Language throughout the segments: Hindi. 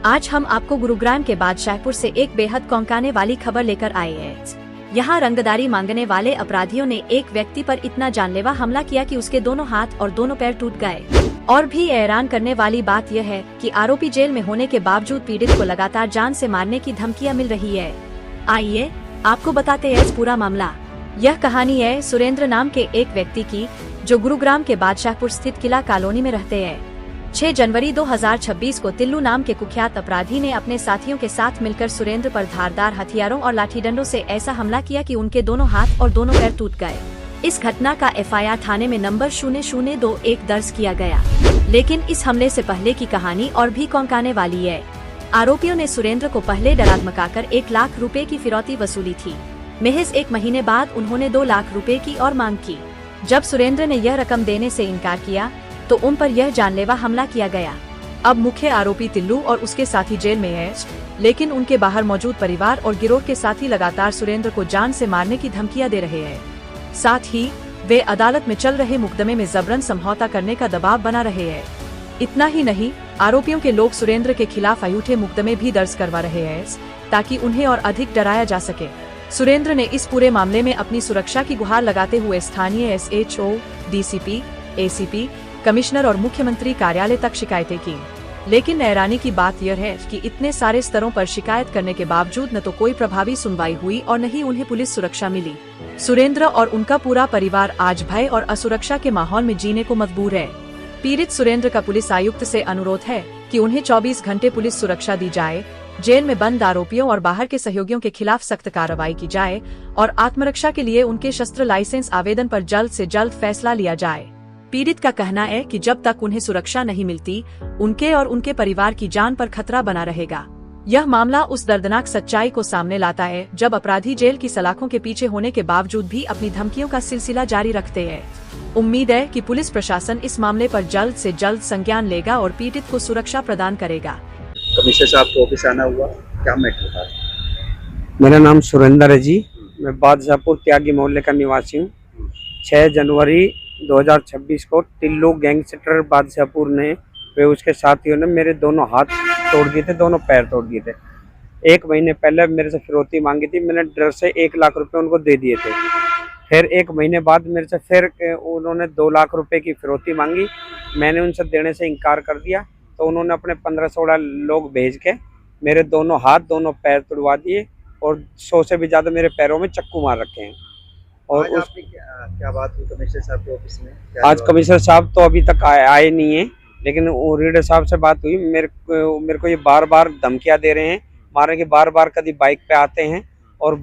आज हम आपको गुरुग्राम के बादशाहपुर से एक बेहद चौंकाने वाली खबर लेकर आए हैं। यहाँ रंगदारी मांगने वाले अपराधियों ने एक व्यक्ति पर इतना जानलेवा हमला किया कि उसके दोनों हाथ और दोनों पैर टूट गए। और भी हैरान करने वाली बात यह है कि आरोपी जेल में होने के बावजूद पीड़ित को लगातार जान से मारने की धमकियां मिल रही है। आइए आपको बताते हैं इस पूरा मामला। यह कहानी है सुरेंद्र नाम के एक व्यक्ति की, जो गुरुग्राम के बादशाहपुर स्थित किला कॉलोनी में रहते हैं। 6 जनवरी 2026 को तिल्लू नाम के कुख्यात अपराधी ने अपने साथियों के साथ मिलकर सुरेंद्र पर धारदार हथियारों और लाठी डंडों से ऐसा हमला किया कि उनके दोनों हाथ और दोनों पैर टूट गए। इस घटना का FIR थाने में नंबर 0021 दर्ज किया गया। लेकिन इस हमले से पहले की कहानी और भी चौंकाने वाली है। आरोपियों ने सुरेंद्र को पहले डरा धमकाकर 1 लाख रुपए की फिरौती वसूली थी। महज 1 महीने बाद उन्होंने 2 लाख रुपए की और मांग की। जब सुरेंद्र ने यह रकम देने से इनकार किया तो उन पर यह जानलेवा हमला किया गया। अब मुख्य आरोपी तिल्लू और उसके साथी जेल में है, लेकिन उनके बाहर मौजूद परिवार और गिरोह के साथी लगातार सुरेंद्र को जान से मारने की धमकियां दे रहे हैं। साथ ही वे अदालत में चल रहे मुकदमे में जबरन समझौता करने का दबाव बना रहे हैं। इतना ही नहीं, आरोपियों के लोग सुरेंद्र के खिलाफ अयूठे मुकदमे भी दर्ज करवा रहे हैं ताकि उन्हें और अधिक डराया जा सके। सुरेंद्र ने इस पूरे मामले में अपनी सुरक्षा की गुहार लगाते हुए स्थानीय SHO, DCP, ACP, कमिश्नर और मुख्यमंत्री कार्यालय तक शिकायतें की। लेकिन हैरानी की बात यह है कि इतने सारे स्तरों पर शिकायत करने के बावजूद न तो कोई प्रभावी सुनवाई हुई और न ही उन्हें पुलिस सुरक्षा मिली। सुरेंद्र और उनका पूरा परिवार आज भय और असुरक्षा के माहौल में जीने को मजबूर है। पीड़ित सुरेंद्र का पुलिस आयुक्त से अनुरोध है कि उन्हें 24 घंटे पुलिस सुरक्षा दी जाए, जेल में बंद आरोपियों और बाहर के सहयोगियों के खिलाफ सख्त कार्रवाई की जाए और आत्मरक्षा के लिए उनके शस्त्र लाइसेंस आवेदन पर जल्द से जल्द फैसला लिया जाए। पीड़ित का कहना है कि जब तक उन्हें सुरक्षा नहीं मिलती, उनके और उनके परिवार की जान पर खतरा बना रहेगा। यह मामला उस दर्दनाक सच्चाई को सामने लाता है जब अपराधी जेल की सलाखों के पीछे होने के बावजूद भी अपनी धमकियों का सिलसिला जारी रखते हैं। उम्मीद है कि पुलिस प्रशासन इस मामले पर जल्द से जल्द संज्ञान लेगा और पीड़ित को सुरक्षा प्रदान करेगा। कमिश्नर साहब को ऑफिस आना हुआ, क्या मैटर था? मेरा नाम सुरेंद्र है जी। मैं बादशाहपुर त्यागी मोहल्ले का निवासी हूँ। 6 जनवरी 2026 को टिल्लू गैंगस्टर बादशाहपुर ने वे उसके साथियों ने मेरे दोनों हाथ तोड़ दिए थे, दोनों पैर तोड़ दिए थे। 1 महीने पहले मेरे से फिरौती मांगी थी, मैंने डर से 1 लाख रुपए उनको दे दिए थे। फिर 1 महीने बाद मेरे से फिर उन्होंने 2 लाख रुपए की फिरौती मांगी। मैंने उनसे देने से इनकार कर दिया, तो उन्होंने अपने 15-16 लोग भेज के मेरे दोनों हाथ दोनों पैर तोड़वा दिए और 100 से भी ज़्यादा मेरे पैरों में चक्कू मार रखे हैं। और आज आपने क्या बात हुई कमिश्नर साहब के ऑफिस में? आज कमिश्नर साहब तो अभी तक आए नहीं है, लेकिन रीडर साहब से बात हुई। मेरे को ये बार धमकियां दे रहे हैं, मारे के बार कभी बाइक पे आते हैं और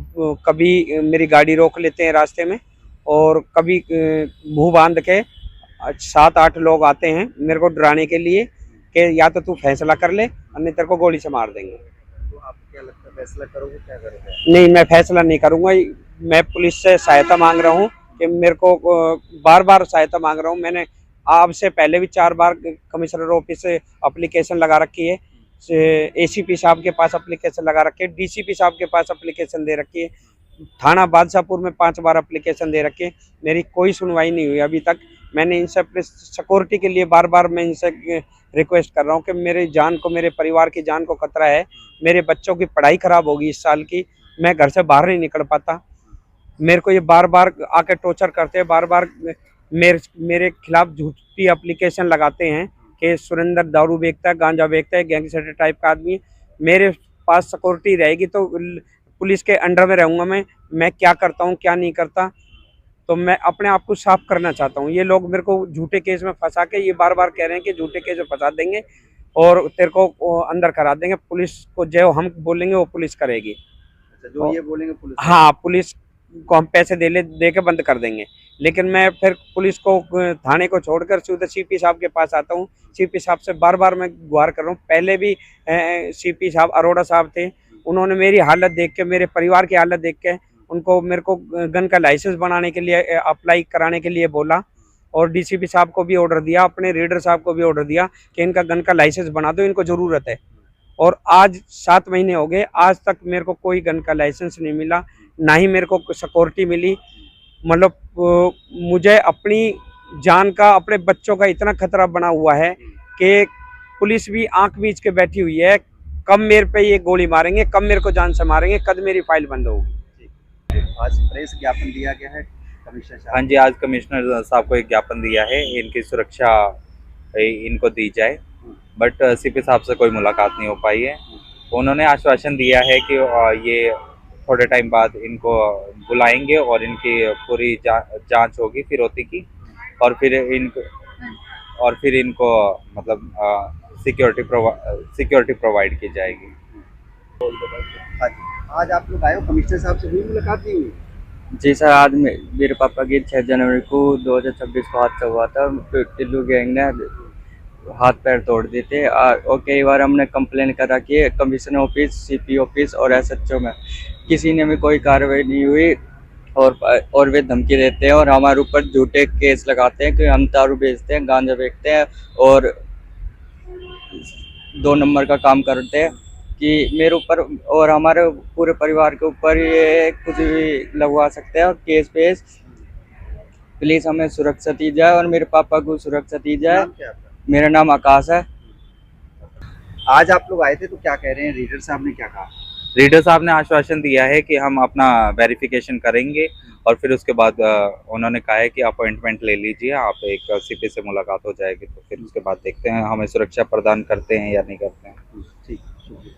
कभी मेरी गाड़ी रोक लेते हैं रास्ते में, और कभी मुंह बांध के 7-8 लोग आते हैं मेरे को डराने के लिए कि या तो तू फैसला कर ले अन्य तेरे को गोली से मार देंगे। तो आपको क्या लगता है, फैसला करोगे, क्या करोगे? नहीं, मैं फैसला नहीं करूंगा। मैं पुलिस से सहायता मांग रहा हूं कि मेरे को बार सहायता मांग रहा हूं। मैंने आपसे पहले भी 4 बार कमिश्नर ऑफिस से एप्लीकेशन लगा रखी है, ACP साहब के पास एप्लीकेशन लगा रखी है, DCP साहब के पास एप्लीकेशन दे रखी है, थाना बादशाहपुर में 5 बार एप्लीकेशन दे रखी है। मेरी कोई सुनवाई नहीं हुई अभी तक। मैंने इनसे अपने सिक्योरिटी के लिए बार मैं इनसे रिक्वेस्ट कर रहा हूँ कि मेरी जान को, मेरे परिवार की जान को खतरा है। मेरे बच्चों की पढ़ाई खराब होगी इस साल की, मैं घर से बाहर नहीं निकल पाता। मेरे को ये बार आके टॉर्चर करते हैं, बार मेरे खिलाफ झूठी एप्लीकेशन लगाते हैं कि सुरेंद्र दारू बेचता है, गांजा बेचता है, गैंगस्टर टाइप का आदमी। मेरे पास सिक्योरिटी रहेगी तो पुलिस के अंडर में रहूँगा मैं क्या करता हूँ क्या नहीं करता, तो मैं अपने आप को साफ करना चाहता हूँ। ये लोग मेरे को झूठे केस में फंसा के ये बार कह रहे हैं कि झूठे केस में फंसा देंगे और तेरे को अंदर करा देंगे। पुलिस को जो हम बोलेंगे वो पुलिस करेगी। जो ये बोलेंगे पुलिस? हाँ, पुलिस को हम पैसे दे के बंद कर देंगे। लेकिन मैं फिर पुलिस को, थाने को छोड़कर सीधे CP साहब के पास आता हूँ। CP साहब से बार मैं गुहार कर रहा हूँ। पहले भी CP साहब अरोड़ा साहब थे, उन्होंने मेरी हालत देख के, मेरे परिवार की हालत देख के मेरे को गन का लाइसेंस बनाने के लिए अप्लाई कराने के लिए बोला, और DCP साहब को भी ऑर्डर दिया, अपने रीडर साहब को भी ऑर्डर दिया कि इनका गन का लाइसेंस बना दो, इनको ज़रूरत है। और आज 7 महीने हो गए, आज तक मेरे को कोई गन का लाइसेंस नहीं मिला, ना ही मेरे को सिक्योरिटी मिली। मतलब मुझे अपनी जान का, अपने बच्चों का इतना खतरा बना हुआ है कि पुलिस भी आंख मीच के बैठी हुई है कब मेरे पे ये गोली मारेंगे, कब मेरे को जान से मारेंगे, कब मेरी फाइल बंद होगी। आज प्रेस ज्ञापन दिया गया है कमिश्नर साहब। हाँ जी, आज कमिश्नर साहब को एक ज्ञापन दिया है, इनकी सुरक्षा इनको दी जाए, बट सीपी साहब से कोई मुलाकात नहीं हो पाई है। उन्होंने आश्वासन दिया है कि ये थोड़े टाइम बाद इनको बुलाएंगे और इनकी पूरी जांच होगी फिरौती की, और फिर इनको मतलब सिक्योरिटी प्रोवाइड की जाएगी। आज आप लोग आए हो, कमिश्नर साहब से हुई मुलाकात नहीं हुई? जी सर, आज मेरे पापा की 6 जनवरी को 2026 को हादसा हुआ था। टिल्लू गैंग ने हाथ पैर तोड़ दिए थे और कई बार हमने कंप्लेन करा कि कमिश्नर ऑफिस, सीपी ऑफिस और एसएचओ में किसी ने भी कोई कार्रवाई नहीं हुई, और वे धमकी देते हैं और हमारे ऊपर झूठे केस लगाते हैं कि हम दारू बेचते हैं, गांजा बेचते हैं और 2 नंबर का काम करते हैं, कि मेरे ऊपर और हमारे पूरे परिवार के ऊपर ये कुछ भी लगवा सकते हैं और केस पेश। प्लीज़ हमें सुरक्षा दी जाए और मेरे पापा को सुरक्षा दी जाए। नाम क्या है आपका? मेरा नाम आकाश है। आज आप लोग आए थे तो क्या कह रहे हैं, रीडर साहब ने क्या कहा? रीडर साहब ने आश्वासन दिया है कि हम अपना वेरिफिकेशन करेंगे, और फिर उसके बाद उन्होंने कहा है कि अपॉइंटमेंट ले लीजिए आप, एक सीपी से मुलाकात हो जाएगी, तो फिर उसके बाद देखते हैं हमें सुरक्षा प्रदान करते हैं या नहीं करते हैं। ठीक।